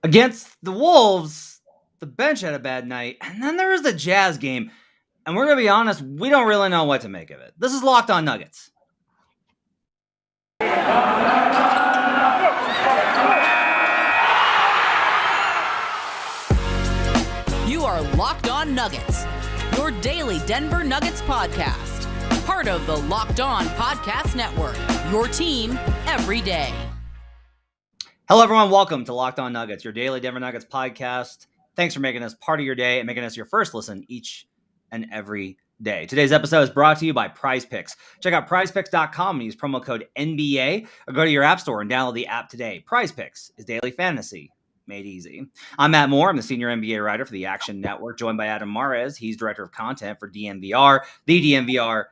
Against the Wolves, the bench had a bad night, and then there was the Jazz game. And we're going to be honest, we don't really know what to make of it. This is Locked On Nuggets. You are Locked On Nuggets, your daily Denver Nuggets podcast. Part of the Locked On Podcast Network, your team every day. Hello, everyone. Welcome to Locked On Nuggets, your daily Denver Nuggets podcast. Thanks for making us part of your day and making us your first listen each and every day. Today's episode is brought to you by PrizePicks. Check out prizepicks.com and use promo code NBA or go to your app store and download the app today. PrizePicks is daily fantasy made easy. I'm Matt Moore. I'm the senior NBA writer for the Action Network, joined by Adam Mares. He's director of content for DNVR, thednvr.com.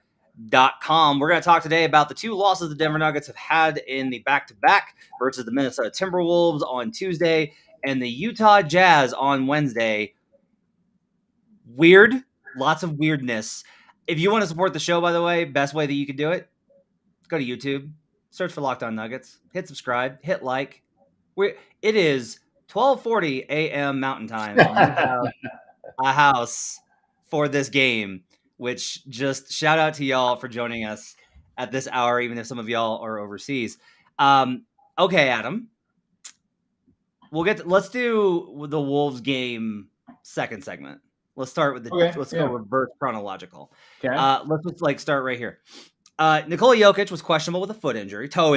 We're going to talk today about the two losses the Denver Nuggets have had in the back-to-back versus the Minnesota Timberwolves on Tuesday and the Utah Jazz on Wednesday. Weird. Lots of weirdness. If you want to support the show, by the way, best way that you can do it, go to YouTube, search for Locked On Nuggets, hit subscribe, hit like. It is 12:40 a.m. Mountain Time. And we have a house for this game, which just shout out to y'all for joining us at this hour, even if some of y'all are overseas. Okay, Adam. Let's do the Wolves game second segment. Let's start with go reverse chronological. Okay. Let's just start right here. Nikola Jokic was questionable with a toe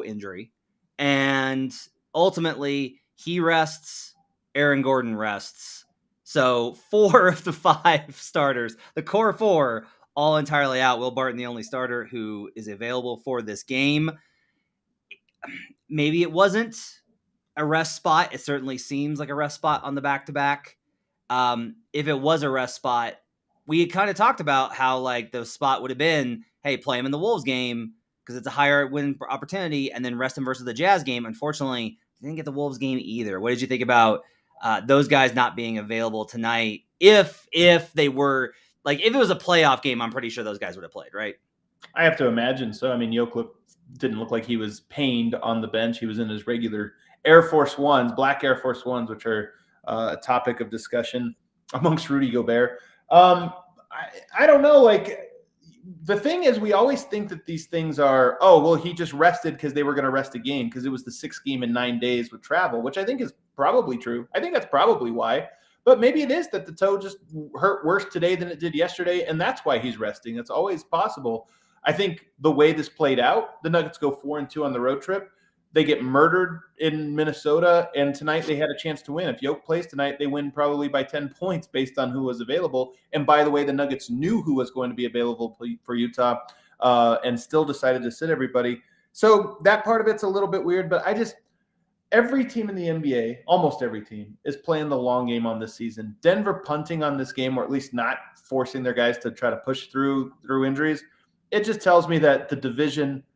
injury, and ultimately he rests. Aaron Gordon rests. So 4 of the 5 starters, the core 4, all entirely out. Will Barton, the only starter who is available for this game. Maybe it wasn't a rest spot. It certainly seems like a rest spot on the back-to-back. If it was a rest spot, we had kind of talked about how the spot would have been, hey, play him in the Wolves game because it's a higher win opportunity, and then rest him versus the Jazz game. Unfortunately, didn't get the Wolves game either. What did you think about those guys not being available tonight? If they were if it was a playoff game, I'm pretty sure those guys would have played, right? I have to imagine so. I mean, Jokic didn't look like he was pained on the bench. He was in his regular Air Force Ones, black Air Force Ones, which are a topic of discussion amongst Rudy Gobert. I don't know. The thing is, we always think that these things are, he just rested because they were going to rest a game because it was the 6th game in 9 days with travel, which I think is probably true. I think that's probably why. But maybe it is that the toe just hurt worse today than it did yesterday, and that's why he's resting. It's always possible. I think the way this played out, the Nuggets go 4-2 on the road trip. They get murdered in Minnesota, and tonight they had a chance to win. If Jokic plays tonight, they win probably by 10 points based on who was available. And by the way, the Nuggets knew who was going to be available for Utah and still decided to sit everybody. So that part of it's a little bit weird, but every team in the NBA, almost every team, is playing the long game on this season. Denver punting on this game, or at least not forcing their guys to try to push through injuries. It just tells me that the division –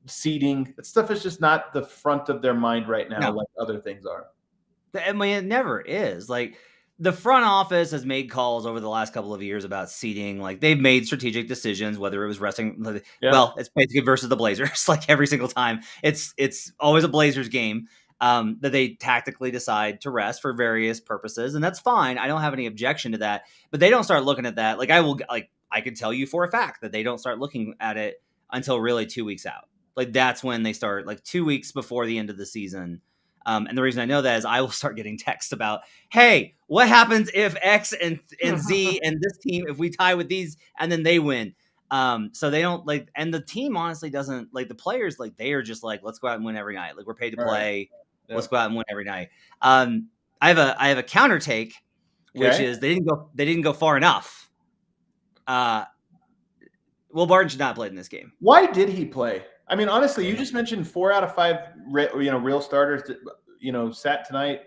seeding, that stuff is just not the front of their mind right now, like other things are. I mean, it never is. The front office has made calls over the last couple of years about seeding. They've made strategic decisions, whether it was resting. Yeah. Well, it's basically versus the Blazers. Every single time, it's always a Blazers game that they tactically decide to rest for various purposes, and that's fine. I don't have any objection to that. But they don't start looking at that. I can tell you for a fact that they don't start looking at it until really 2 weeks out. That's when they start, 2 weeks before the end of the season. And the reason I know that is I will start getting texts about, hey, what happens if X and Z and this team, if we tie with these and then they win? So they don't and the team honestly doesn't the players, they are just let's go out and win every night. We're paid to play. Right. Yeah. Let's go out and win every night. I have a counter take, which is they didn't go far enough. Will Barton should not play in this game. Why did he play? I mean, honestly, you just mentioned 4 out of 5, real starters that, sat tonight.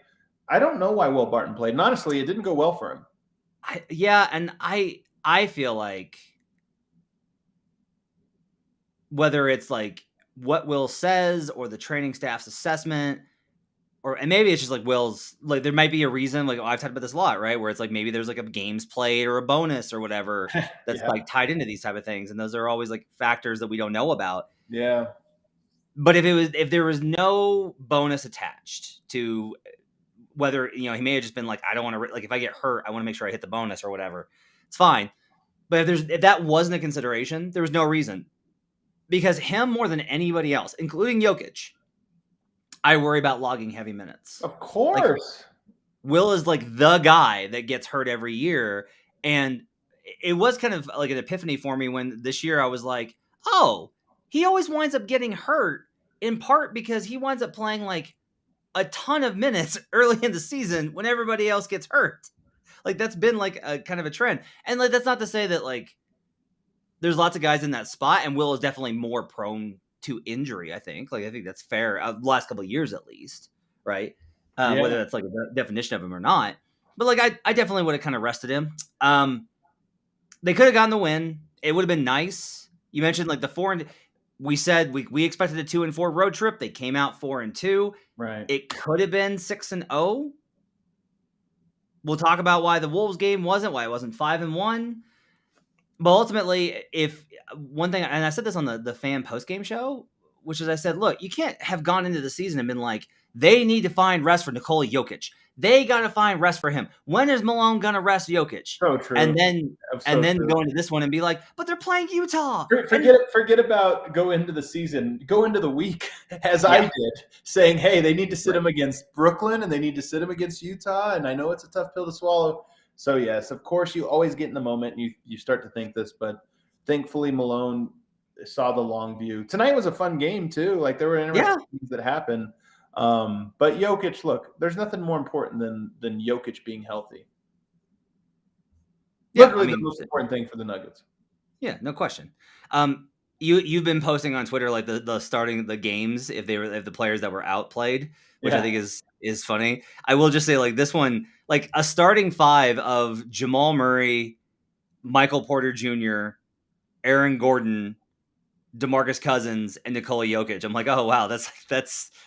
I don't know why Will Barton played. And honestly, it didn't go well for him. I feel like whether it's what Will says or the training staff's assessment, and maybe it's just Will's, there might be a reason, I've talked about this a lot, right? Where it's maybe there's a games played or a bonus or whatever that's tied into these type of things. And those are always factors that we don't know about. Yeah. But if there was no bonus attached to whether, he may have just been like, I don't want to, like, if I get hurt, I want to make sure I hit the bonus or whatever. It's fine. But if that wasn't a consideration, there was no reason. Because him more than anybody else, including Jokic, I worry about logging heavy minutes. Of course. Like, Will is like the guy that gets hurt every year. And it was kind of like an epiphany for me when this year I was like, oh, he always winds up getting hurt in part because he winds up playing like a ton of minutes early in the season when everybody else gets hurt. Like, that's been like a kind of a trend. And like, that's not to say that like there's lots of guys in that spot, and Will is definitely more prone to injury, I think. Like, I think that's fair, the last couple of years at least, right? Whether that's like a definition of him or not. But like, I definitely would have kind of rested him. They could have gotten the win. It would have been nice. You mentioned like the 4 we said we expected a 2-4 road trip. They came out 4-2. Right. It could have been 6-0. We'll talk about why the Wolves game why it wasn't 5-1. But ultimately, if one thing, and I said this on the fan post-game show, which is I said, look, you can't have gone into the season and been like, they need to find rest for Nikola Jokic. They got to find rest for him. When is Malone going to rest Jokic? So true. And then go into this one and be like, but they're playing Utah. Forget about go into the season. Go into the week, as I did, saying, hey, they need to sit him against Brooklyn and they need to sit him against Utah. And I know it's a tough pill to swallow. So, yes, of course, you always get in the moment and you start to think this. But thankfully, Malone saw the long view. Tonight was a fun game, too. Like, there were interesting things that happened. But Jokic, look, there's nothing more important than Jokic being healthy. Literally the most important thing for the Nuggets. Yeah, no question. You've been posting on Twitter like the starting the games if the players that were outplayed, which I think is funny. I will just say like this one, like a starting 5 of Jamal Murray, Michael Porter Jr., Aaron Gordon, DeMarcus Cousins, and Nikola Jokic. I'm like, oh wow, that's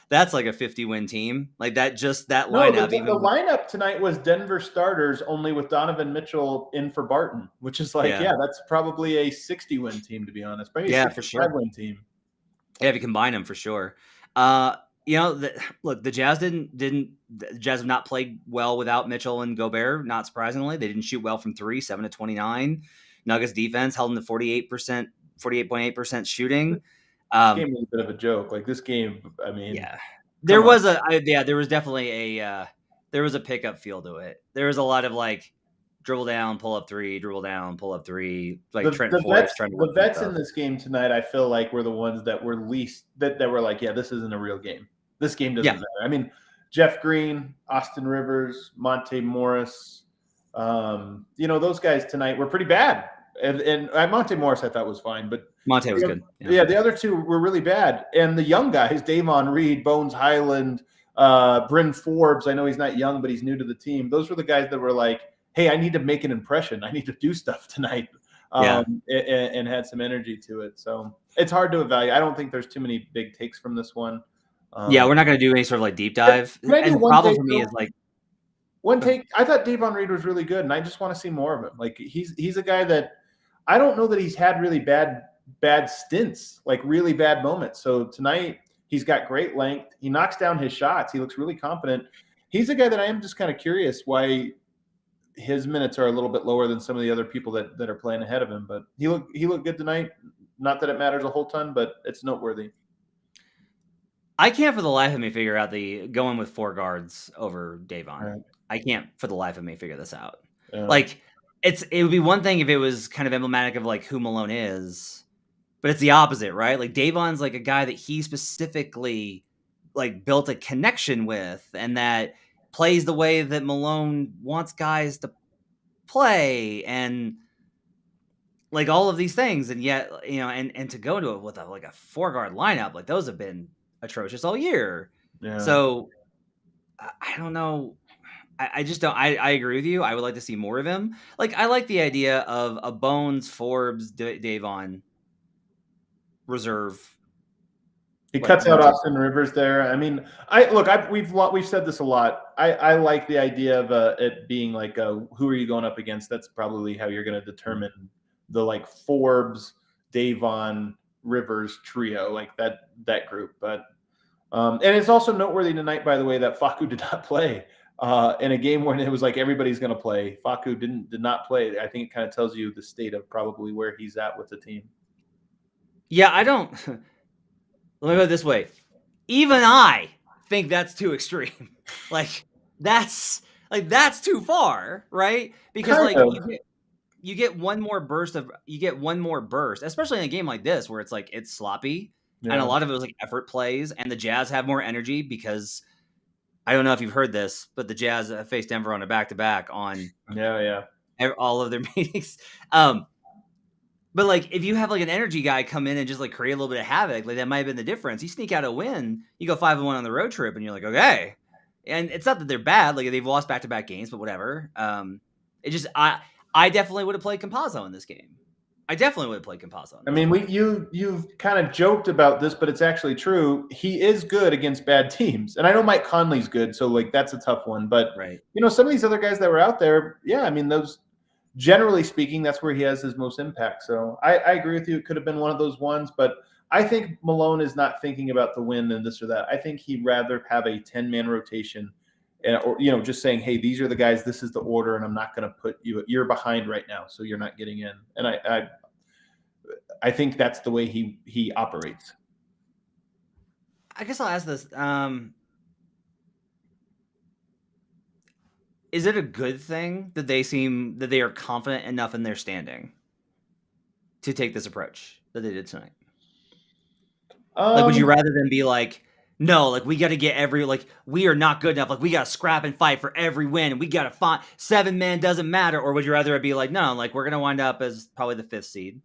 like a 50-win team. Like that lineup. The lineup tonight was Denver starters, only with Donovan Mitchell in for Barton, which is like, that's probably a 60-win team, to be honest. Maybe a 65-win team. Yeah, if you combine them, for sure. Look, the Jazz the Jazz have not played well without Mitchell and Gobert. Not surprisingly, they didn't shoot well from 3, 7-29. Nuggets defense held them to 48.8% shooting. This game was a bit of a joke. Like this game, I mean, there was definitely there was a pickup feel to it. There was a lot of like dribble down, pull up 3, dribble down, pull up 3. Like Trent Forrest trying to the vets in this game tonight, I feel like were the ones that were least that were like, this isn't a real game. This game doesn't matter. I mean, Jeff Green, Austin Rivers, Monte Morris, those guys tonight were pretty bad. And Monte Morris I thought was fine, but Monte was good. Yeah, the other two were really bad. And the young guys, Davon Reed, Bones Hyland, Bryn Forbes, I know he's not young, but he's new to the team. Those were the guys that were like, hey, I need to make an impression. I need to do stuff tonight. And had some energy to it. So it's hard to evaluate. I don't think there's too many big takes from this one. We're not going to do any sort of like deep dive. And the problem for me is like, one take, I thought Davon Reed was really good, and I just want to see more of him. Like he's a guy that I don't know that he's had really bad stints, like really bad moments. So tonight he's got great length. He knocks down his shots. He looks really confident. He's a guy that I am just kind of curious why his minutes are a little bit lower than some of the other people that are playing ahead of him. But he looked good tonight. Not that it matters a whole ton, but it's noteworthy. I can't for the life of me figure out the going with 4 guards over Davon. Right. I can't for the life of me figure this out. Like it would be one thing if it was kind of emblematic of like who Malone is, but it's the opposite, right? Like Davon's like a guy that he specifically like built a connection with and that plays the way that Malone wants guys to play and like all of these things. And yet, and to go into it with a 4-guard lineup, like those have been atrocious all year. Yeah. So I don't know. I just don't. I agree with you. I would like to see more of him. Like I like the idea of a Bones, Forbes, Davon reserve. He cuts out Austin Rivers there. I mean, we've said this a lot. I like the idea of it being like who are you going up against? That's probably how you're going to determine the like Forbes, Davon, Rivers trio, like that group. But and it's also noteworthy tonight, by the way, that Facu did not play. in a game when it was like everybody's going to play. Facu did not play. I think it kind of tells you the state of probably where he's at with the team. Yeah, I don't. Let me put it this way. Even I think that's too extreme. That's too far, right? Because you get one more burst, especially in a game like this where it's like it's sloppy and a lot of it was like effort plays, and the Jazz have more energy because I don't know if you've heard this, but the Jazz faced Denver on a back-to-back on all of their meetings. But like if you have like an energy guy come in and just like create a little bit of havoc, like that might have been the difference. You sneak out a win, you go 5-1 on the road trip, and you're like, okay. And it's not that they're bad, like they've lost back-to-back games, but whatever. It just I definitely would have played Campazzo in this game. I mean, you've kind of joked about this, but it's actually true. He is good against bad teams, and I know Mike Conley's good, so like that's a tough one. But some of these other guys that were out there, I mean, those. Generally speaking, that's where he has his most impact. So I agree with you. It could have been one of those ones, but I think Malone is not thinking about the win and this or that. I think he'd rather have a 10-man rotation, or just saying, hey, these are the guys, this is the order, and I'm not going to put you're behind right now, so you're not getting in. And I think that's the way he operates. I guess I'll ask this. Is it a good thing that they are confident enough in their standing to take this approach that they did tonight? Like, would you rather than be like, no, like we got to get we are not good enough. Like we got to scrap and fight for every win, and we got to find 7-man doesn't matter. Or would you rather it be like, no, like we're going to wind up as probably the 5th seed.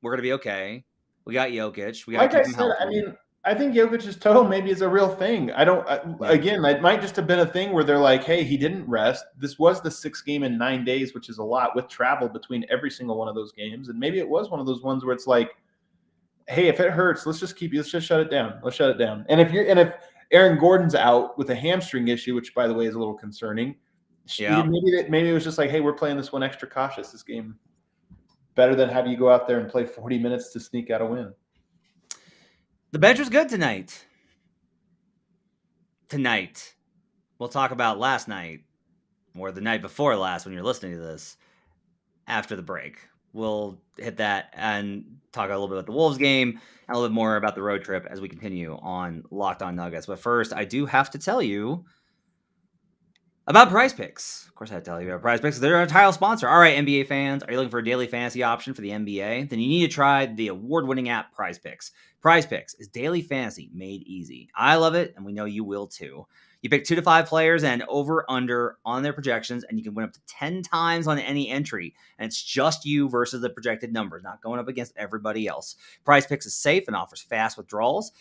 We're going to be okay. We got Jokic. We got to keep him healthy. I mean, I think Jokic's toe maybe is a real thing. Again, it might just have been a thing where they're like, hey, he didn't rest. This was the 6th game in 9 days, which is a lot with travel between every single one of those games. And maybe it was one of those ones where it's like, hey, if it hurts, let's just shut it down. Let's shut it down. And if Aaron Gordon's out with a hamstring issue, which by the way is a little concerning, maybe it was just like, hey, we're playing this one extra cautious. This game better than have you go out there and play 40 minutes to sneak out a win. The bench was good tonight. We'll talk about last night, or the night before last when you're listening to this, after the break. We'll hit that and talk a little bit about the Wolves game and a little bit more about the road trip as we continue on Locked On Nuggets. But first, I do have to tell you about Prize Picks. Of course, I tell you about Prize Picks. They're our title sponsor. All right, NBA fans, are you looking for a daily fantasy option for the NBA? Then you need to try the award-winning app Prize Picks. Prize Picks is daily fantasy made easy. I love it, and we know you will too. You pick 2 to 5 players and over/under on their projections, and you can win up to 10 times on any entry. And it's just you versus the projected numbers, not going up against everybody else. Prize Picks is safe and offers fast withdrawals.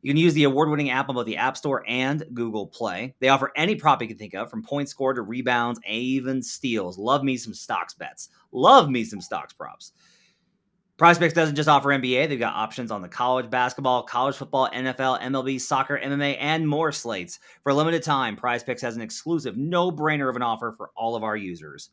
You can use the award-winning app on both the App Store and Google Play. They offer any prop you can think of, from points scored to rebounds, even steals. Love me some stocks bets. Love me some stocks props. PrizePicks doesn't just offer NBA. They've got options on the college basketball, college football, NFL, MLB, soccer, MMA, and more slates. For a limited time, PrizePicks has an exclusive no-brainer of an offer for all of our users.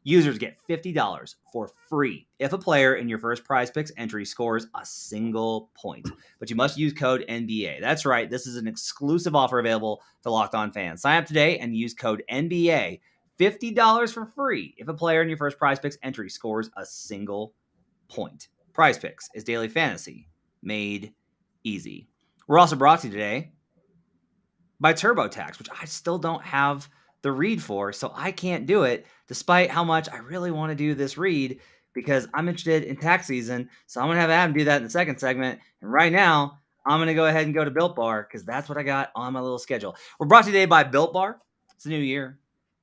Users get $50 for free if a player in your first PrizePicks entry scores a single point. But you must use code NBA. That's right. This is an exclusive offer available to Locked On fans. Sign up today and use code NBA. $50 for free if a player in your first PrizePicks entry scores a single point. PrizePicks is daily fantasy made easy. We're also brought to you today by TurboTax, which I still don't have the read for, so I can't do it despite how much I really want to do this read because I'm interested in tax season. So I'm going to have Adam do that in the second segment. And right now, I'm going to go ahead and go to Built Bar because that's what I got on my little schedule. We're brought to you today by Built Bar. It's a new year.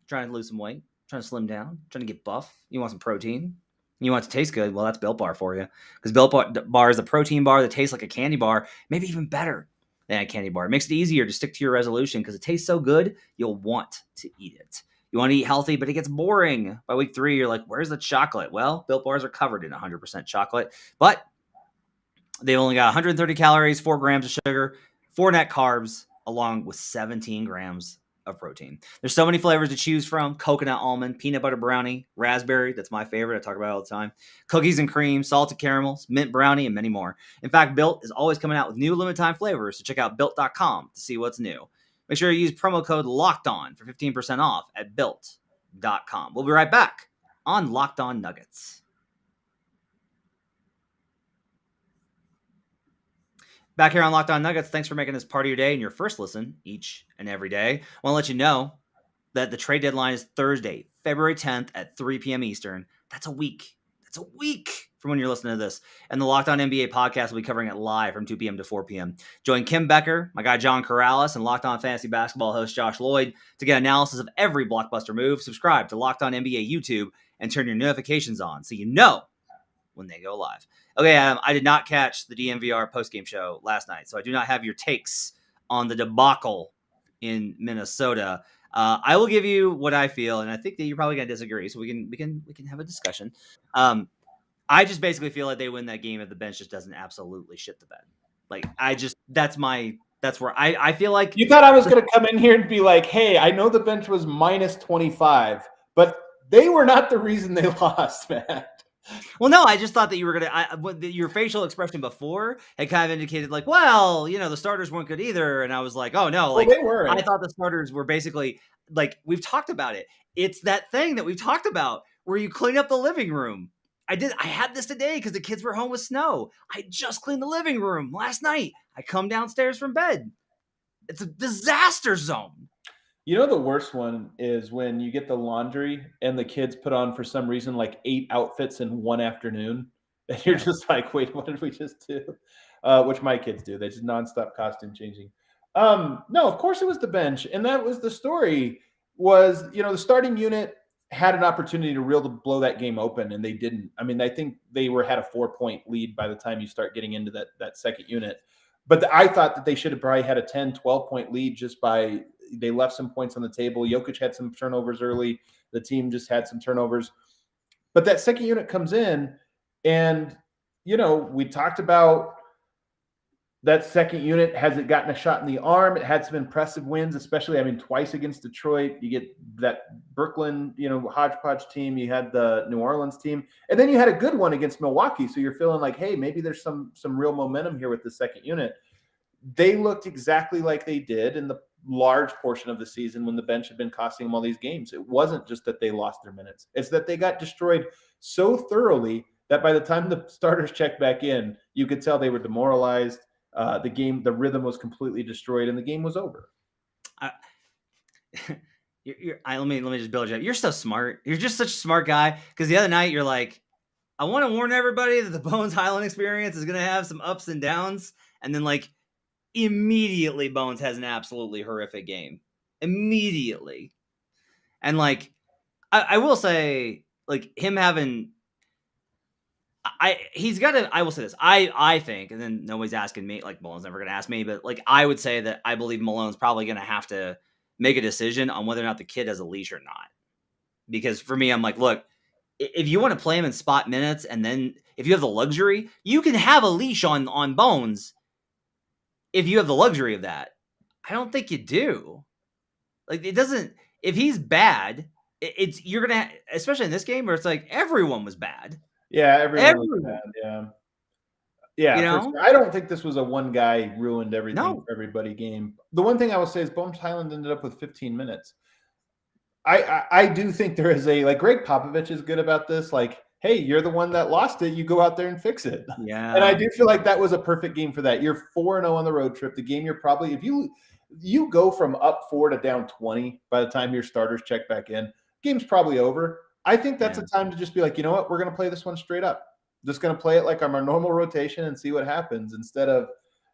Trying to lose some weight, trying to slim down, trying to get buff. You want some protein. You want it to taste good. Well, that's Built Bar for you because Built Bar is a protein bar that tastes like a candy bar, maybe even better than a candy bar. It makes it easier to stick to your resolution because it tastes so good, you'll want to eat it. You want to eat healthy, but it gets boring. By week 3, you're like, where's the chocolate? Well, Built Bars are covered in 100% chocolate, but they've only got 130 calories, 4 grams of sugar, 4 net carbs, along with 17 grams of protein. There's so many flavors to choose from: coconut almond, peanut butter brownie, raspberry, that's my favorite, I talk about it all the time, cookies and cream, salted caramels, mint brownie, and many more. In fact, Built is always coming out with new limited time flavors, so check out Built.com to see what's new. Make sure you use promo code LOCKEDON for 15% off at built.com. We'll be right back on Locked On Nuggets. Back here on Locked On Nuggets, thanks for making this part of your day and your first listen each and every day. I want to let you know that the trade deadline is Thursday, February 10th at 3 p.m. Eastern. That's a week. That's a week from when you're listening to this. And the Locked On NBA podcast will be covering it live from 2 p.m. to 4 p.m. Join Kim Becker, my guy John Corrales, and Locked On Fantasy Basketball host Josh Lloyd to get analysis of every blockbuster move. Subscribe to Locked On NBA YouTube and turn your notifications on so you know when they go live. Okay, Adam, I did not catch the DNVR postgame show last night, so I do not have your takes on the debacle in Minnesota. I will give you what I feel, and I think that you're probably gonna disagree, so we can have a discussion. I just basically feel like they win that game if the bench just doesn't absolutely shit the bed. Like that's where I feel like you thought I was gonna come in here and be like, hey, I know the bench was minus 25, but they were not the reason they lost, man. Well, no, I just thought that you were going to, your facial expression before had kind of indicated like, well, the starters weren't good either. And I was like, oh no, like they were. I thought the starters were basically like, we've talked about it. It's that thing that we've talked about where you clean up the living room. I had this today because the kids were home with snow. I just cleaned the living room last night. I come downstairs from bed. It's a disaster zone. The worst one is when you get the laundry and the kids put on, for some reason, like 8 outfits in one afternoon. And you're just like, wait, what did we just do? Which my kids do. They just nonstop costume changing. No, of course it was the bench. And that was the story was, the starting unit had an opportunity to really blow that game open, and they didn't. I mean, I think they had a 4-point lead by the time you start getting into that second unit. But I thought that they should have probably had a 10, 12-point lead just by – they left some points on the table. Jokic had some turnovers early. The team just had some turnovers. But that second unit comes in, and, we talked about that second unit. Has it gotten a shot in the arm? It had some impressive wins, especially, twice against Detroit. You get that Brooklyn, hodgepodge team. You had the New Orleans team. And then you had a good one against Milwaukee. So you're feeling like, hey, maybe there's some real momentum here with the second unit. They looked exactly like they did in the large portion of the season when the bench had been costing them all these games. It wasn't just that they lost their minutes. It's that they got destroyed so thoroughly that by the time the starters checked back in, you could tell they were demoralized. The rhythm was completely destroyed, and the game was over. Let me just build you up. You're so smart. You're just such a smart guy. Because the other night you're like, I want to warn everybody that the Bones Hyland experience is going to have some ups and downs. And then like immediately Bones has an absolutely horrific game. Immediately. And like, I will say, like him having, I will say this. I think, and then nobody's asking me, like Malone's never going to ask me, but like, I would say that I believe Malone's probably going to have to make a decision on whether or not the kid has a leash or not. Because for me, I'm like, look, if you want to play him in spot minutes, and then if you have the luxury, you can have a leash on Bones. If you have the luxury of that, I don't think you do. Like it doesn't. If he's bad, you're gonna, especially in this game where it's like everyone was bad. Yeah, everyone was bad. Yeah. Sure. I don't think this was a one guy ruined everything for everybody game. The one thing I will say is Bones Hyland ended up with 15 minutes. I do think there is like Greg Popovich is good about this. Like, hey, you're the one that lost it. You go out there and fix it. Yeah. And I do feel like that was a perfect game for that. You're 4-0 on the road trip. The game you're probably, if you go from up 4 to down 20 by the time your starters check back in, game's probably over. I think that's a time to just be like, you know what? We're going to play this one straight up. Just going to play it like our normal rotation and see what happens instead of,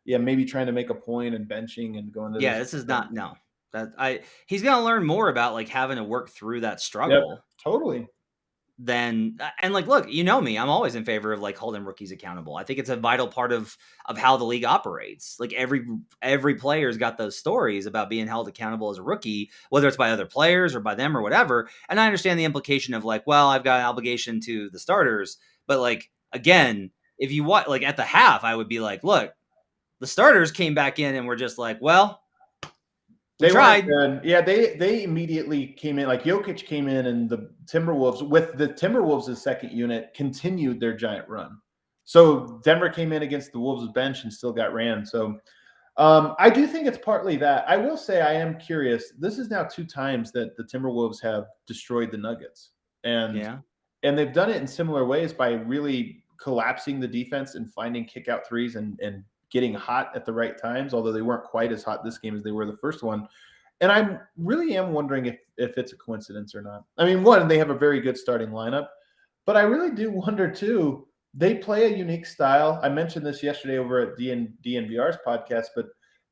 maybe trying to make a point and benching and going to this is not, no. He's going to learn more about like having to work through that struggle. Yep, totally. And like, look, you know me, I'm always in favor of like holding rookies accountable. I think it's a vital part of how the league operates. Like every player's got those stories about being held accountable as a rookie, whether it's by other players or by them or whatever. And I understand the implication of like, well, I've got an obligation to the starters, but like, again, if you want, like at the half, I would be like, look, the starters came back in and were just like, well, they tried. Yeah, they immediately came in. Like Jokic came in, and the Timberwolves, with the Timberwolves' second unit, continued their giant run. So Denver came in against the Wolves' bench and still got ran. So I do think it's partly that. I will say I am curious. This is now 2 times that the Timberwolves have destroyed the Nuggets. And they've done it in similar ways by really collapsing the defense and finding kick-out threes and getting hot at the right times, although they weren't quite as hot this game as they were the first one. And I really am wondering if it's a coincidence or not. I mean, one, they have a very good starting lineup, but I really do wonder too, they play a unique style. I mentioned this yesterday over at DNVR's podcast, but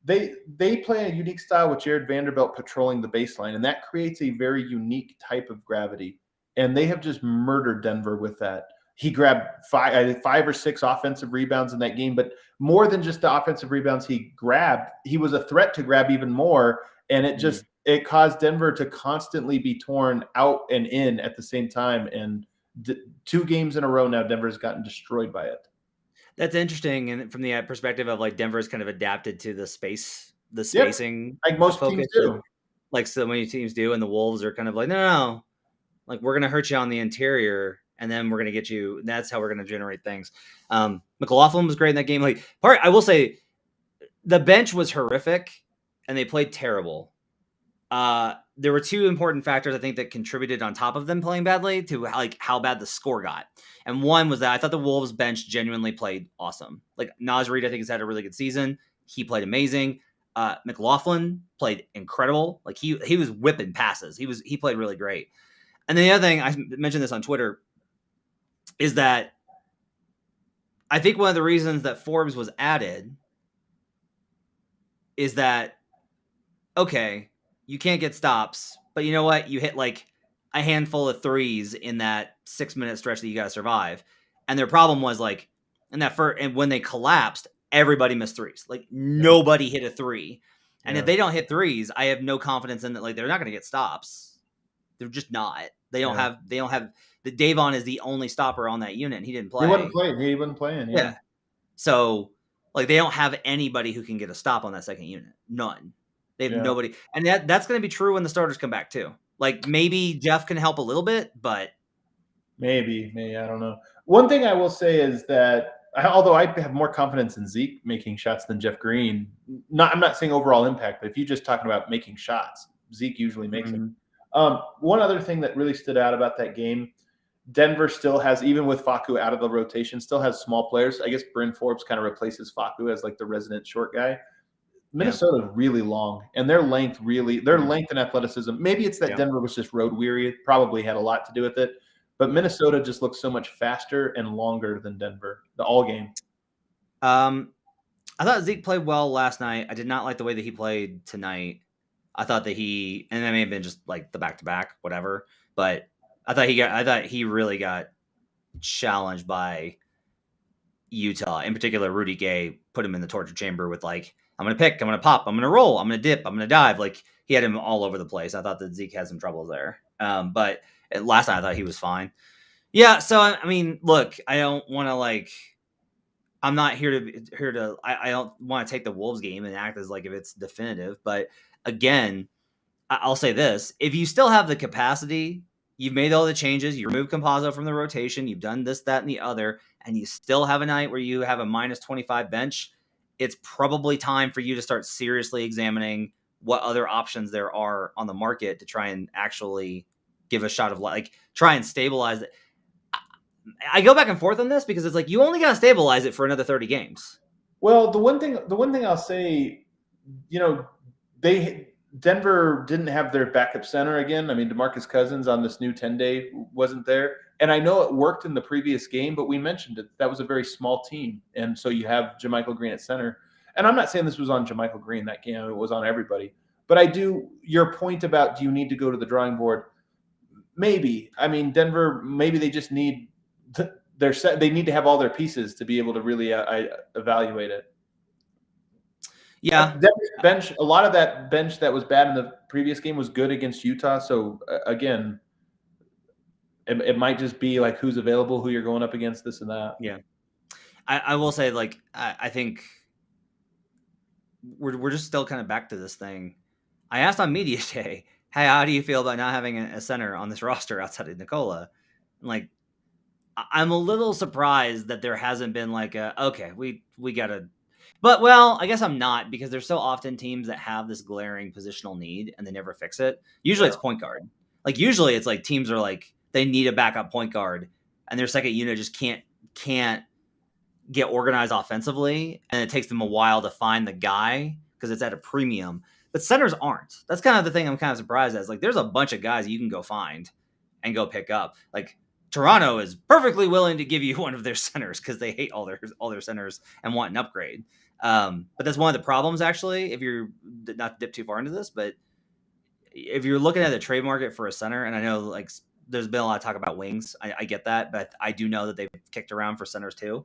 they play a unique style with Jared Vanderbilt patrolling the baseline, and that creates a very unique type of gravity. And they have just murdered Denver with that. He grabbed 5 or 6 offensive rebounds in that game, but more than just the offensive rebounds he grabbed, he was a threat to grab even more. And it caused Denver to constantly be torn out and in at the same time. And 2 games in a row now, Denver's gotten destroyed by it. That's interesting, and from the perspective of like Denver's kind of adapted to the spacing, like most teams do, like so many teams do, and the Wolves are kind of like, no, like we're gonna hurt you on the interior, and then we're gonna get you. That's how we're gonna generate things. McLaughlin was great in that game. Like I will say, the bench was horrific, and they played terrible. There were 2 important factors I think that contributed on top of them playing badly to like how bad the score got. And one was that I thought the Wolves bench genuinely played awesome. Like Naz Reid, I think, has had a really good season. He played amazing. McLaughlin played incredible. Like he was whipping passes. He played really great. And then the other thing, I mentioned this on Twitter, is that I think one of the reasons that Forbes was added is that, okay, you can't get stops, but you know what? You hit like a handful of threes in that 6-minute stretch that you got to survive. And their problem was like, and when they collapsed, everybody missed threes. Like nobody hit a 3. And if they don't hit threes, I have no confidence in that. Like they're not going to get stops. They're just not. They don't have the Davon is the only stopper on that unit. And he didn't play. He wasn't playing. Yeah. So like they don't have anybody who can get a stop on that second unit. None. They have nobody. And that's going to be true when the starters come back too. Like maybe Jeff can help a little bit, but maybe I don't know. One thing I will say is that although I have more confidence in Zeke making shots than Jeff Green, I'm not saying overall impact, but if you're just talking about making shots, Zeke usually makes them. One other thing that really stood out about that game, Denver still has, even with Facu out of the rotation, still has small players. I guess Bryn Forbes kind of replaces Facu as like the resident short guy. Minnesota is really long, and their length and athleticism. Maybe it's that Denver was just road weary. It probably had a lot to do with it. But Minnesota just looks so much faster and longer than Denver, the all game. I thought Zeke played well last night. I did not like the way that he played tonight. I thought that and that may have been just like the back-to-back, whatever. But I thought he really got challenged by Utah. In particular, Rudy Gay put him in the torture chamber with like, I'm going to pick, I'm going to pop, I'm going to roll, I'm going to dip, I'm going to dive. Like he had him all over the place. I thought that Zeke had some troubles there. But last night I thought he was fine. Yeah. So, I mean, look, I don't want to like, I'm not here to, I don't want to take the Wolves game and act as like if it's definitive. But again, I'll say this, if you still have the capacity, you've made all the changes, you removed Campazzo from the rotation, you've done this, that, and the other, and you still have a night where you have a minus 25 bench, it's probably time for you to start seriously examining what other options there are on the market to try and actually give a shot of like try and stabilize it. I go back and forth on this because it's like you only got to stabilize it for another 30 games. Well, the one thing I'll say, Denver didn't have their backup center again. I mean, DeMarcus Cousins on this new 10-day wasn't there. And I know it worked in the previous game, but we mentioned it. That was a very small team. And so you have JaMychal Green at center. And I'm not saying this was on JaMychal Green that game. It was on everybody. But your point about do you need to go to the drawing board? Maybe. I mean, Denver, maybe they just need they need to have all their pieces to be able to really evaluate it. Yeah. Denver's bench, a lot of that bench that was bad in the previous game was good against Utah. So again, it might just be like who's available, who you're going up against, this and that. Yeah. I will say, like, I think we're just still kind of back to this thing. I asked on media day, hey, how do you feel about not having a center on this roster outside of Nikola? Like, I'm a little surprised that there hasn't been like okay, we got to, But, well, I guess I'm not, because there's so often teams that have this glaring positional need and they never fix it. Usually it's point guard. Like, usually it's like teams are like, they need a backup point guard and their second unit just can't get organized offensively, and it takes them a while to find the guy because it's at a premium. But centers aren't. That's kind of the thing I'm kind of surprised at. Like, there's a bunch of guys you can go find and go pick up. Like, Toronto is perfectly willing to give you one of their centers because they hate all their centers and want an upgrade. But that's one of the problems, actually, if you're not to dip too far into this, but if you're looking at the trade market for a center, and I know like there's been a lot of talk about wings, I get that, but I do know that they've kicked around for centers too.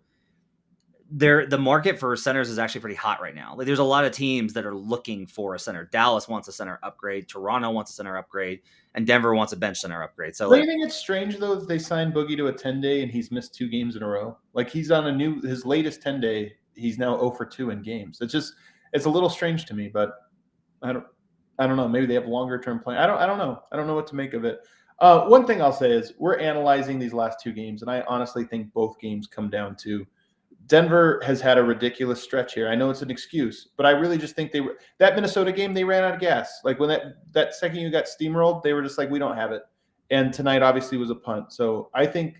The market for centers is actually pretty hot right now. Like, there's a lot of teams that are looking for a center. Dallas wants a center upgrade. Toronto wants a center upgrade, and Denver wants a bench center upgrade. So, do you think it's strange though that they signed Boogie to a 10-day and he's missed 2 games in a row? Like, he's on his latest 10-day. He's now 0 for 2 in games. It's a little strange to me, but I don't know. Maybe they have longer term plan. I don't know. I don't know what to make of it. One thing I'll say is we're analyzing these last 2 games, and I honestly think both games come down to Denver has had a ridiculous stretch here. I know it's an excuse, but I really just think that Minnesota game, they ran out of gas. Like, when that second you got steamrolled, they were just like, we don't have it. And tonight obviously was a punt. So I think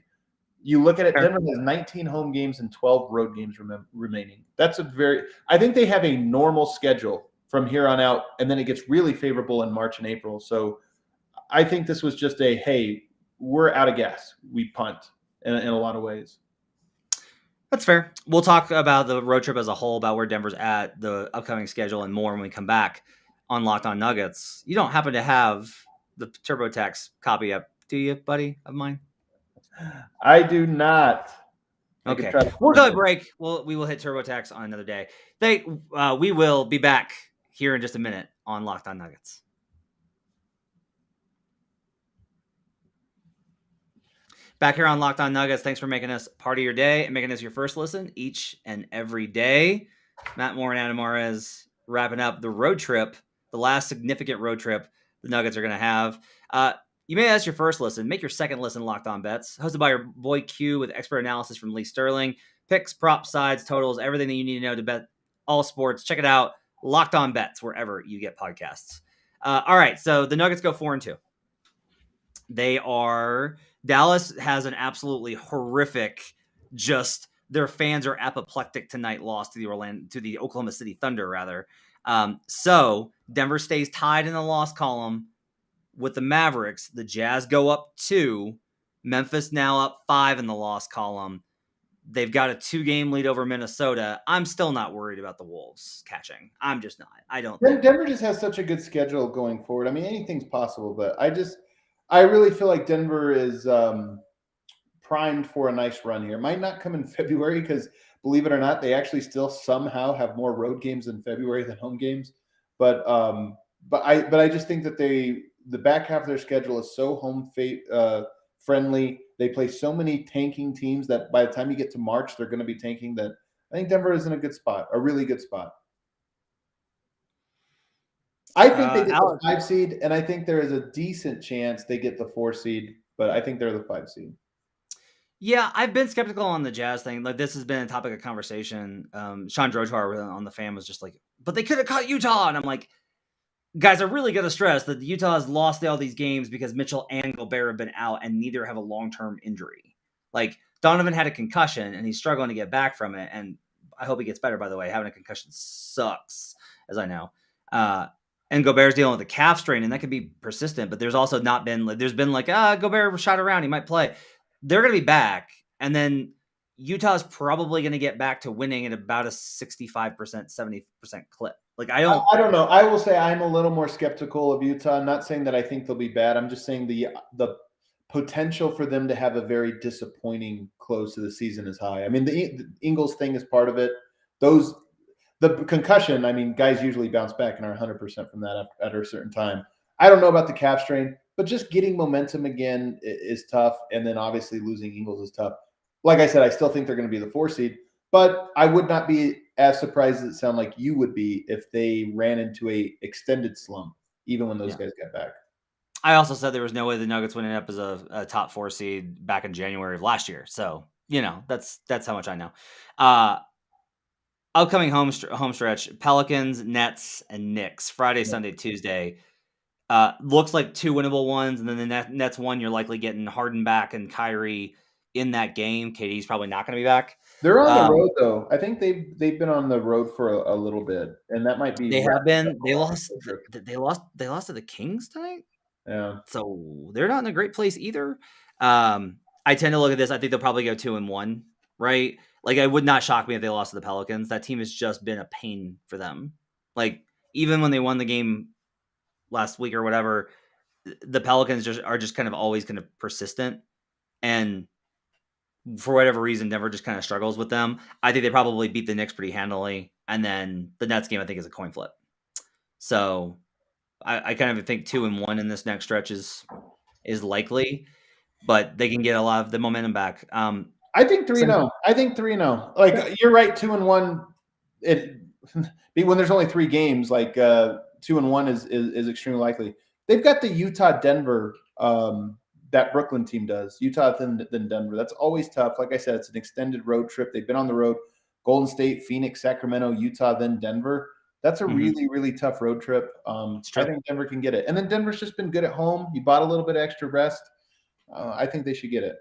you look at it, Denver has 19 home games and 12 road games remaining. I think they have a normal schedule from here on out, and then it gets really favorable in March and April. So I think this was just hey, we're out of gas. We punt in a lot of ways. That's fair. We'll talk about the road trip as a whole, about where Denver's at, the upcoming schedule, and more when we come back on Locked On Nuggets. You don't happen to have the TurboTax copy up, do you, buddy, of mine? I do not. Okay. We'll go to break. We will hit TurboTax on another day. We will be back here in just a minute on Locked On Nuggets. Back here on Locked On Nuggets. Thanks for making us part of your day and making us your first listen each and every day. Matt Moore and Adam Mares wrapping up the road trip, the last significant road trip the Nuggets are going to have. You may ask your first listen. Make your second listen Locked On Bets. Hosted by your boy Q with expert analysis from Lee Sterling. Picks, props, sides, totals, everything that you need to know to bet all sports. Check it out. Locked On Bets, wherever you get podcasts. All right, so the Nuggets go 4-2. Dallas has an absolutely horrific, just their fans are apoplectic tonight loss to the Oklahoma City Thunder, rather. So Denver stays tied in the loss column with the Mavericks. The Jazz go up 2. Memphis now up 5 in the loss column. They've got a 2-game lead over Minnesota. I'm still not worried about the Wolves catching. I'm just not. Denver just has such a good schedule going forward. I mean, anything's possible, but I really feel like Denver is primed for a nice run here. It might not come in February because, believe it or not, they actually still somehow have more road games in February than home games. But I just think that the back half of their schedule is so home friendly. They play so many tanking teams that by the time you get to March, they're going to be tanking. That I think Denver is in a good spot, a really good spot. I think they get the 5 seed, and I think there is a decent chance they get the 4 seed, but I think they're the 5 seed. Yeah, I've been skeptical on the Jazz thing. Like, this has been a topic of conversation. Sean Drojar on the Fan was just like, but they could have caught Utah. And I'm like, guys, I really got to stress that Utah has lost all these games because Mitchell and Gobert have been out, and neither have a long-term injury. Like, Donovan had a concussion, and he's struggling to get back from it. And I hope he gets better, by the way. Having a concussion sucks, as I know. And Gobert's dealing with a calf strain, and that could be persistent. But there's also not been – there's been like, Gobert shot around. He might play. They're going to be back. And then Utah's probably going to get back to winning at about a 65%, 70% clip. Like, I don't know. I will say I'm a little more skeptical of Utah. I'm not saying that I think they'll be bad. I'm just saying the potential for them to have a very disappointing close to the season is high. I mean, the Ingles thing is part of it. The concussion, I mean, guys usually bounce back and are 100% from that at a certain time. I don't know about the calf strain, but just getting momentum again is tough. And then obviously losing Ingles is tough. Like I said, I still think they're going to be the 4 seed, but I would not be as surprised as it sounded like you would be if they ran into a extended slump, even when those guys got back. I also said there was no way the Nuggets would end up as a top 4 seed back in January of last year. So, that's how much I know. Upcoming home stretch: Pelicans, Nets, and Knicks. Friday, Sunday, Tuesday. Looks like 2 winnable ones, and then the Nets one, you're likely getting Harden back and Kyrie in that game. KD's probably not going to be back. They're on the road though. I think they've been on the road for a little bit, and that might be. They have been. They lost. They lost to the Kings tonight. Yeah. So they're not in a great place either. I tend to look at this. I think they'll probably go 2-1. Right? Like, it would not shock me if they lost to the Pelicans. That team has just been a pain for them. Like, even when they won the game last week or whatever, the Pelicans are just kind of always kind of persistent, and for whatever reason, Denver just kind of struggles with them. I think they probably beat the Knicks pretty handily, and then the Nets game I think is a coin flip. So I kind of think 2-1 in this next stretch is likely, but they can get a lot of the momentum back. I think 3-0. I think 3-0. Like, you're right, 2-1. When there's only 3 games, like 2-1 is extremely likely. They've got the Utah, Denver, that Brooklyn team does. Utah then Denver. That's always tough. Like I said, it's an extended road trip. They've been on the road: Golden State, Phoenix, Sacramento, Utah, then Denver. That's a really, really tough road trip. I think Denver can get it. And then Denver's just been good at home. You bought a little bit of extra rest. I think they should get it.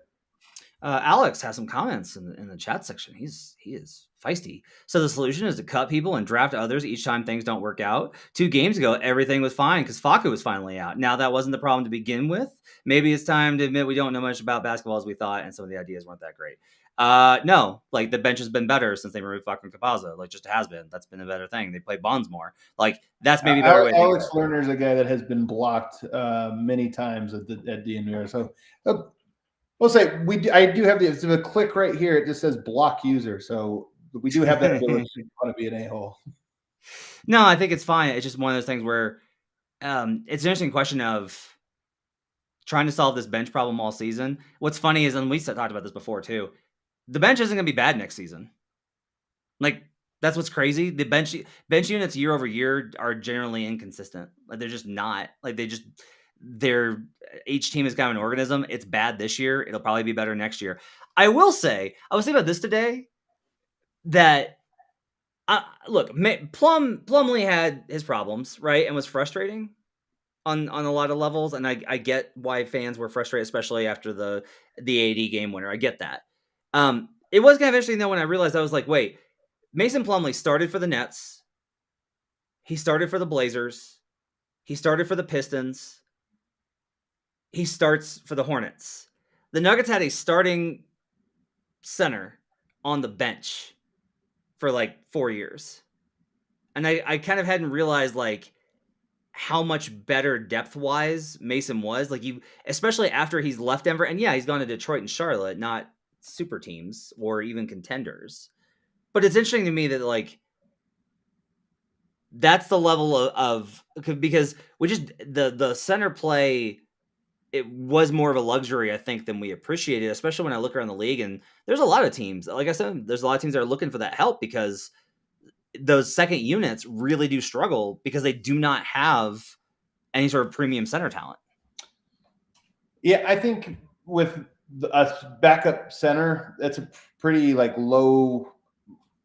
Alex has some comments in the chat section. He is feisty. So the solution is to cut people and draft others each time things don't work out. 2 games ago, everything was fine because Facu was finally out. Now that wasn't the problem to begin with. Maybe it's time to admit we don't know much about basketball as we thought, and some of the ideas weren't that great. No, like, the bench has been better since they removed Facu and Campazzo. Like, just has been. That's been a better thing. They play Bonds more. Like, that's maybe a better way. Alex Lerner's a guy that has been blocked many times at DNVR. So we'll say I do have the click right here. It just says block user. So we do have that ability to want to be an a-hole. No, I think it's fine. It's just one of those things where it's an interesting question of trying to solve this bench problem all season. What's funny is, and we talked about this before too, the bench isn't going to be bad next season. Like, that's what's crazy. The bench units year over year are generally inconsistent. Like, they're just not. Like, each team is kind of an organism. It's bad this year. It'll probably be better next year. I will say, I was thinking about this today, that look, Plumlee had his problems, right, and was frustrating on a lot of levels, and I get why fans were frustrated, especially after the AD game winner. I get that. It was kind of interesting though when I realized, I was like, wait, Mason Plumlee started for the Nets, he started for the Blazers, he started for the Pistons, he starts for the Hornets. The Nuggets had a starting center on the bench for like 4 years. And I kind of hadn't realized like how much better depth-wise Mason was. Like, especially after he's left Denver. And yeah, he's gone to Detroit and Charlotte, not super teams or even contenders. But it's interesting to me that, like, that's the level of because we just the center play, it was more of a luxury, I think, than we appreciated, especially when I look around the league. And there's a lot of teams, like I said, there's a lot of teams that are looking for that help because those second units really do struggle because they do not have any sort of premium center talent. Yeah, I think with a backup center, that's a pretty like low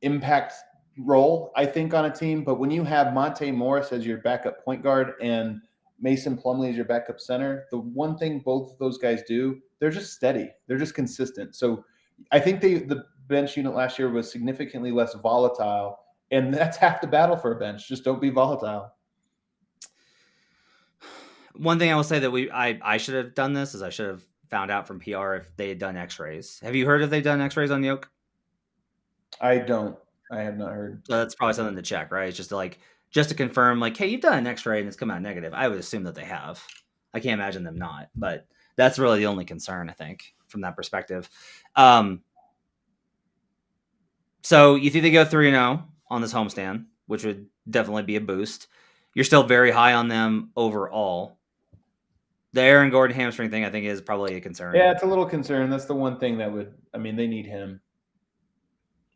impact role, I think, on a team. But when you have Monte Morris as your backup point guard and Mason Plumlee as your backup center, the one thing both of those guys do, they're just steady. They're just consistent. So I think the bench unit last year was significantly less volatile, and that's half the battle for a bench. Just don't be volatile. One thing I will say that I should have done this is I should have found out from PR if they had done x-rays. Have you heard if they've done x-rays on Yoke? I don't. I have not heard. So that's probably something to check, right? It's just to confirm, like, hey, you've done an x-ray and it's come out negative. I would assume that they have. I can't imagine them not, but that's really the only concern, I think, from that perspective. So you think they go 3-0 on this homestand, which would definitely be a boost. You're still very high on them overall. The Aaron Gordon hamstring thing, I think, is probably a concern. Yeah, it's a little concern. That's the one thing that they need him.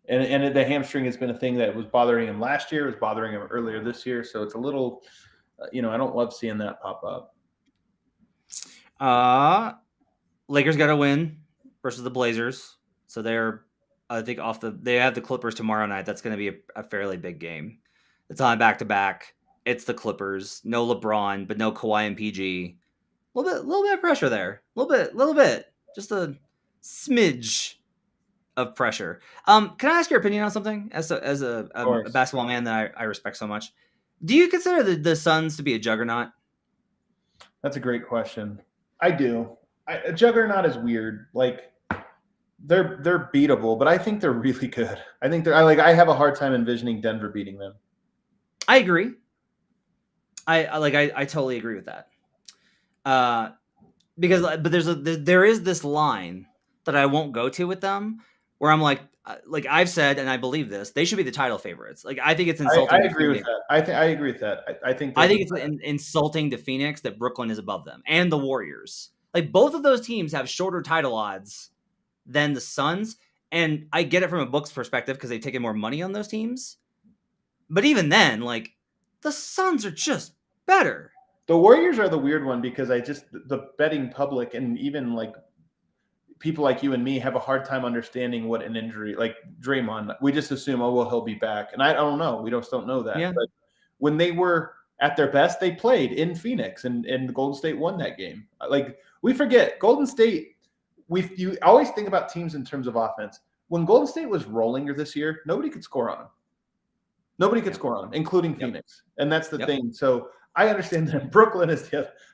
And the hamstring has been a thing that was bothering him last year. It was bothering him earlier this year. So it's a little, I don't love seeing that pop up. Lakers got to win versus the Blazers. So they're I think they have the Clippers tomorrow night. That's going to be a fairly big game. It's on back-to-back. It's the Clippers. No LeBron, but no Kawhi and PG. A little bit of pressure there. A little bit. Just a smidge of pressure. Can I ask your opinion on something as a basketball man that I respect so much? Do you consider the Suns to be a juggernaut? That's a great question. I do. A juggernaut is weird. Like they're beatable, but I think they're really good. I have a hard time envisioning Denver beating them. I agree. I totally agree with that. There is this line that I won't go to with them where I'm like I've said, and I believe this, they should be the title favorites. Like, I think it's insulting. I agree with that. I agree with that. I think it's insulting to Phoenix that Brooklyn is above them and the Warriors. Like, both of those teams have shorter title odds than the Suns. And I get it from a book's perspective because they've taken more money on those teams. But even then, like, the Suns are just better. The Warriors are the weird one because the betting public and even like people like you and me have a hard time understanding what an injury, like Draymond, we just assume, oh, well, he'll be back. And I don't know. We just don't know that. Yeah. But when they were at their best, they played in Phoenix and Golden State won that game. Like, we forget Golden State. You always think about teams in terms of offense. When Golden State was rolling this year, nobody could score on them. Nobody could score on them, including Phoenix. And that's the thing. So I understand that Brooklyn is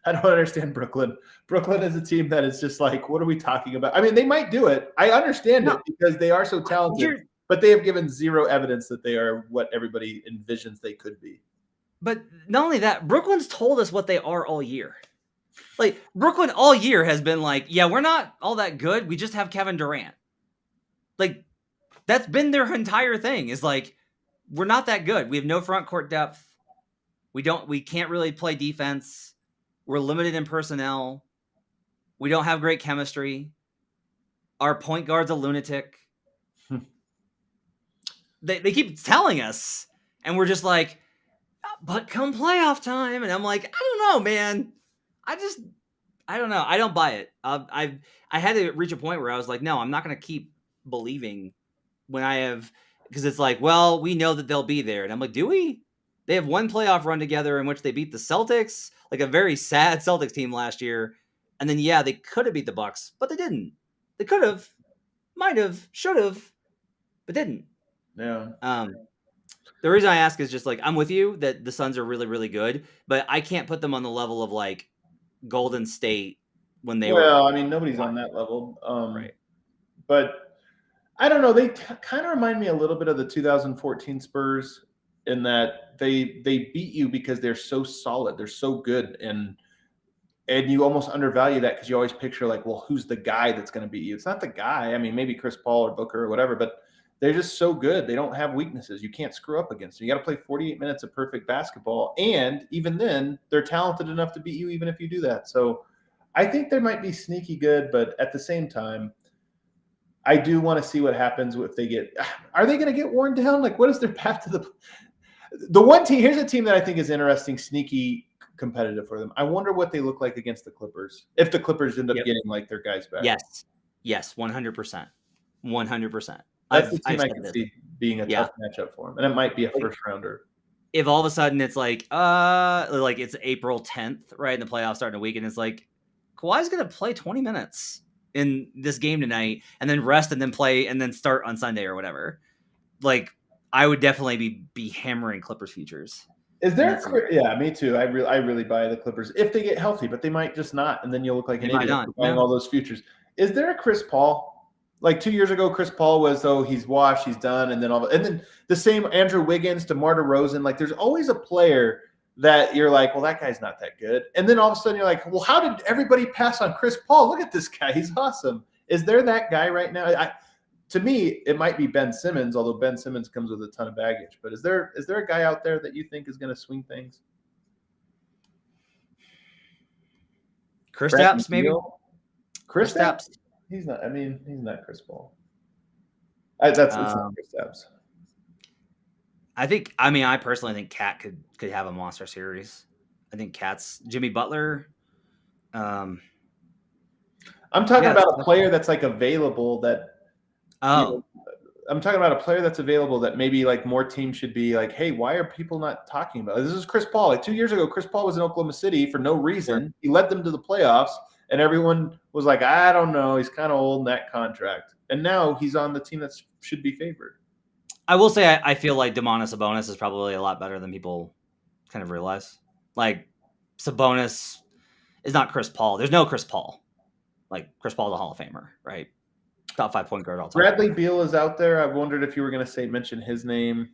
I don't understand Brooklyn. Brooklyn is a team that is just like, what are we talking about? I mean, they might do it. I understand it because they are so talented, but they have given zero evidence that they are what everybody envisions they could be. But not only that, Brooklyn's told us what they are all year. Like, Brooklyn all year has been like, yeah, we're not all that good. We just have Kevin Durant. Like, that's been their entire thing, is like, we're not that good. We have no front court depth. We can't really play defense. We're limited in personnel. We don't have great chemistry. Our point guard's a lunatic. They keep telling us, and we're just like, but come playoff time, and I'm like, I don't know, man. I don't know. I don't buy it. I had to reach a point where I was like, no, I'm not going to keep believing when I have, because it's like, well, we know that they'll be there, and I'm like, do we? They have one playoff run together in which they beat the Celtics, like a very sad Celtics team last year. And then, yeah, they could have beat the Bucks, but they didn't. They could have, might have, should have, but didn't. Yeah. The reason I ask is just like, I'm with you that the Suns are really, really good, but I can't put them on the level of like Golden State when they were. Well, I mean, nobody's on that level. Right. But I don't know. They kind of remind me a little bit of the 2014 Spurs in that they beat you because they're so solid. They're so good. And you almost undervalue that because you always picture like, well, who's the guy that's going to beat you? It's not the guy. I mean, maybe Chris Paul or Booker or whatever, but they're just so good. They don't have weaknesses. You can't screw up against them. You got to play 48 minutes of perfect basketball. And even then, they're talented enough to beat you even if you do that. So I think they might be sneaky good, but at the same time, I do want to see what happens if they get – are they going to get worn down? Like, what is their path to the one team – here's a team that I think is interesting, sneaky, competitive for them. I wonder what they look like against the Clippers if the Clippers end up getting, like, their guys back. Yes, 100%. 100%. That's the team I can see being a tough matchup for them, and it might be a first-rounder. If all of a sudden it's like it's April 10th, right, and the playoffs start in a week, and it's like, Kawhi's going to play 20 minutes in this game tonight and then rest and then play and then start on Sunday or whatever. Like, I would definitely be hammering Clippers futures. Is there? Yeah, me too. I really buy the Clippers if they get healthy, but they might just not, and then you'll look like an idiot for buying all those futures. Is there a Chris Paul? Like 2 years ago, Chris Paul was, he's washed, he's done, and then the same Andrew Wiggins to DeMar DeRozan. Like, there's always a player that you're like, well, that guy's not that good. And then all of a sudden you're like, well, how did everybody pass on Chris Paul? Look at this guy. He's awesome. Is there that guy right now? To me, it might be Ben Simmons, although Ben Simmons comes with a ton of baggage. But is there a guy out there that you think is going to swing things? Kristaps, maybe? Kristaps? He's not. I mean, he's not Chris Paul. It's not Kristaps. I personally think Cat could have a monster series. I think Cat's Jimmy Butler. I'm talking about a player that's like available that. Oh, I'm talking about a player that's available that maybe like more teams should be like, hey, why are people not talking about it? This is Chris Paul. Like 2 years ago, Chris Paul was in Oklahoma City for no reason. Sure. He led them to the playoffs, and everyone was like, I don't know, he's kind of old in that contract. And now he's on the team that should be favored. I will say I feel like Domantas Sabonis is probably a lot better than people kind of realize. Like, Sabonis is not Chris Paul. There's no Chris Paul. Like, Chris Paul's a Hall of Famer, right? Top 5 point guard all time. Bradley Beal is out there. I wondered if you were going to mention his name.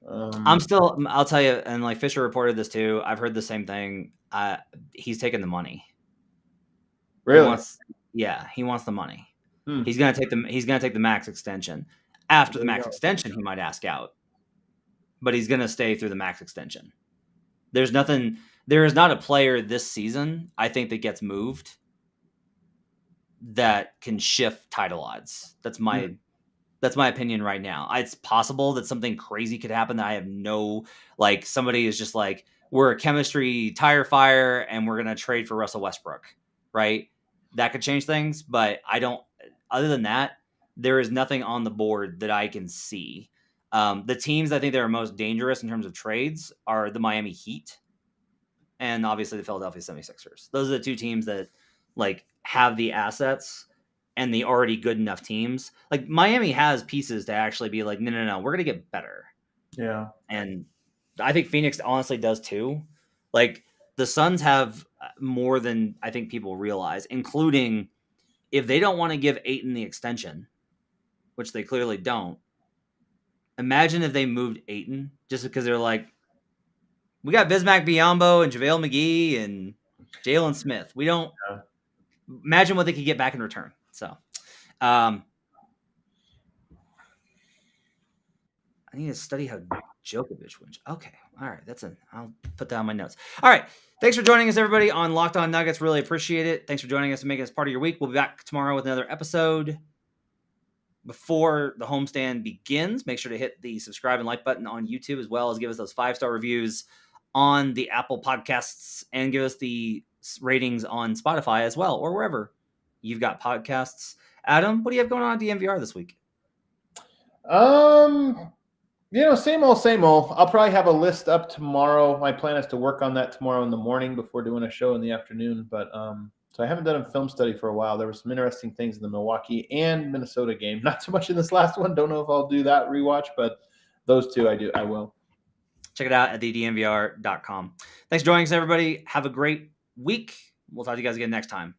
I'll tell you, and like Fisher reported this too. I've heard the same thing. He's taking the money. Really? He wants the money. He's gonna take the max extension. After the max extension, he might ask out, but he's gonna stay through the max extension. There is not a player this season, I think, that gets moved that can shift title odds. That's my opinion right now. It's possible that something crazy could happen that I have like somebody is just like, we're a chemistry tire fire and we're going to trade for Russell Westbrook, right? That could change things, but other than that, there is nothing on the board that I can see. The teams I think that are most dangerous in terms of trades are the Miami Heat and obviously the Philadelphia 76ers. Those are the two teams that like have the assets and the already good enough teams. Like Miami has pieces to actually be like, no, we're going to get better. Yeah. And I think Phoenix honestly does too. Like the Suns have more than I think people realize, including if they don't want to give Ayton the extension, which they clearly don't. Imagine if they moved Ayton just because they're like, we got Bismack Biyombo and JaVale McGee and Jalen Smith. We don't imagine what they could get back in return. So, I need to study how Jokic wins. Okay. All right. I'll put that on my notes. All right. Thanks for joining us, everybody, on Locked On Nuggets. Really appreciate it. Thanks for joining us and making us part of your week. We'll be back tomorrow with another episode. Before the homestand begins, make sure to hit the subscribe and like button on YouTube, as well as give us those 5-star reviews on the Apple Podcasts and give us the ratings on Spotify as well, or wherever you've got podcasts. Adam, what do you have going on at DNVR this week? Same old. I'll probably have a list up tomorrow. My plan is to work on that tomorrow in the morning before doing a show in the afternoon. But so I haven't done a film study for a while. There were some interesting things in the Milwaukee and Minnesota game. Not so much in this last one. Don't know if I'll do that rewatch, but those two I will. Check it out at thednvr.com. Thanks for joining us, everybody. Have a great week. We'll talk to you guys again next time.